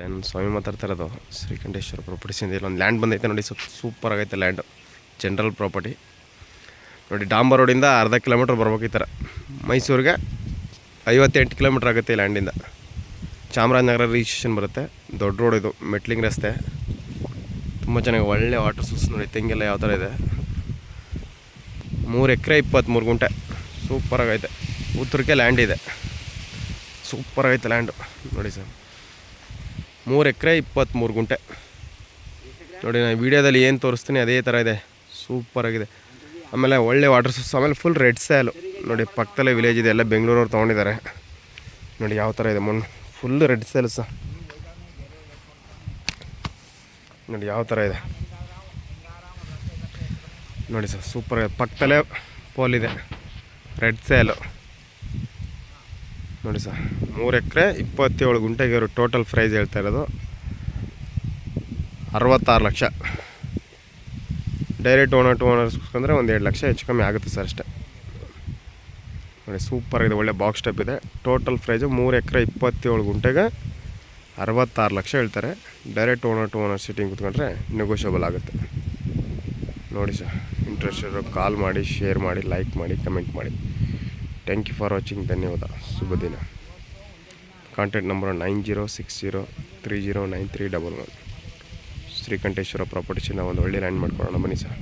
ನಾನು ಸ್ವಾಮಿ ಮಾತಾಡ್ತಾ ಇರೋದು ಶ್ರೀಕಂಠೇಶ್ವರ ಪ್ರಾಪರ್ಟೀಸಿಂದ. ಇಲ್ಲೊಂದು ಲ್ಯಾಂಡ್ ಬಂದೈತೆ ನೋಡಿ, ಸೂಪರ್ ಆಗೈತೆ ಲ್ಯಾಂಡು. ಜನರಲ್ ಪ್ರಾಪರ್ಟಿ ನೋಡಿ, ಡಾಂಬರ್ ರೋಡಿಂದ ಅರ್ಧ ಕಿಲೋಮೀಟ್ರ್ ಬರ್ಬೇಕು. ಈ ಥರ ಮೈಸೂರಿಗೆ 58 ಕಿಲೋಮೀಟ್ರ್ ಆಗುತ್ತೆ ಈ ಲ್ಯಾಂಡಿಂದ. ಚಾಮರಾಜನಗರ ರಿಜಿಸ್ಟ್ರೇಷನ್ ಬರುತ್ತೆ. ದೊಡ್ಡ ರೋಡ್ ಇದು, ಮೆಟ್ಲಿಂಗ್ ರಸ್ತೆ. ತುಂಬ ಚೆನ್ನಾಗಿ ಒಳ್ಳೆ ವಾಟರ್ ಸೋರ್ಸ್ ನೋಡಿ, ತೆಂಗೆಲ್ಲ ಯಾವ ಥರ ಇದೆ. 3 ಎಕರೆ 23 ಗುಂಟೆ, ಸೂಪರಾಗೈತೆ. ಉತ್ತರಕ್ಕೆ ಲ್ಯಾಂಡ್ ಇದೆ, ಸೂಪರಾಗೈತೆ ಲ್ಯಾಂಡು ನೋಡಿ ಸರ್. 3 ಎಕರೆ 23 ಗುಂಟೆ ನೋಡಿ. ನಾನು ವೀಡಿಯೋದಲ್ಲಿ ಏನು ತೋರಿಸ್ತೀನಿ ಅದೇ ಥರ ಇದೆ, ಸೂಪರಾಗಿದೆ. ಆಮೇಲೆ ಒಳ್ಳೆ ವಾಟರ್ ಸೋರ್ಸ್. ಆಮೇಲೆ ಫುಲ್ ರೆಡ್ ಸ್ಯಾಲು ನೋಡಿ, ಪಕ್ಕದಲ್ಲೇ ವಿಲೇಜ್ ಇದೆ, ಎಲ್ಲ ಬೆಂಗಳೂರವ್ರು ತೊಗೊಂಡಿದ್ದಾರೆ ನೋಡಿ ಯಾವ ಥರ ಇದೆ ಮಣ್ಣು. ಫುಲ್ ರೆಡ್ ಸ್ಯಾಲು ಸಹ ನೋಡಿ ಯಾವ ಥರ ಇದೆ ನೋಡಿ ಸರ್, ಸೂಪರ್. ಪಕ್ಕದಲ್ಲೇ ಪೋಲ್ ಇದೆ, ರೆಡ್ ಸ್ಯಾಲು ನೋಡಿ ಸರ್. 3 ಎಕರೆ 27 ಗುಂಟೆಗೆ ಅವರು ಟೋಟಲ್ ಪ್ರೈಸ್ ಹೇಳ್ತಾ ಇರೋದು 66 lakh. Direct owner to owners ಅಂದರೆ ಒಂದು 2 ಲಕ್ಷ ಹೆಚ್ಚು ಕಮ್ಮಿ ಆಗುತ್ತೆ ಸರ್ ಅಷ್ಟೇ ನೋಡಿ. ಸೂಪರಾಗಿದೆ, ಒಳ್ಳೆ ಬಾಕ್ಸ್ ಸ್ಟೆಪ್ ಇದೆ. ಟೋಟಲ್ ಪ್ರೈಸು 3 ಎಕರೆ 27 ಗುಂಟೆಗೆ 66 ಲಕ್ಷ ಹೇಳ್ತಾರೆ. Direct owner to owner sitting ಕೂತ್ಕೊಂಡ್ರೆ ನೆಗೋಷಿಯಬಲ್ ಆಗುತ್ತೆ ನೋಡಿ ಸರ್. ಇಂಟ್ರೆಸ್ಟ್ ಇರೋ ಕಾಲ್ ಮಾಡಿ, ಶೇರ್ ಮಾಡಿ, ಲೈಕ್ ಮಾಡಿ, ಕಮೆಂಟ್ ಮಾಡಿ. Thank you for watching. ಧನ್ಯವಾದ. ಶುಭ ದಿನ. Contact number 9060309311. ಶ್ರೀಕಂಠೇಶ್ವರ ಪ್ರಾಪರ್ಟೀಸಿಂದ ಒಂದು ಒಳ್ಳೆ ಲ್ಯಾಂಡ್ ಮಾಡ್ಕೊಳ್ಳೋಣ ಬನ್ನಿ ಸರ್.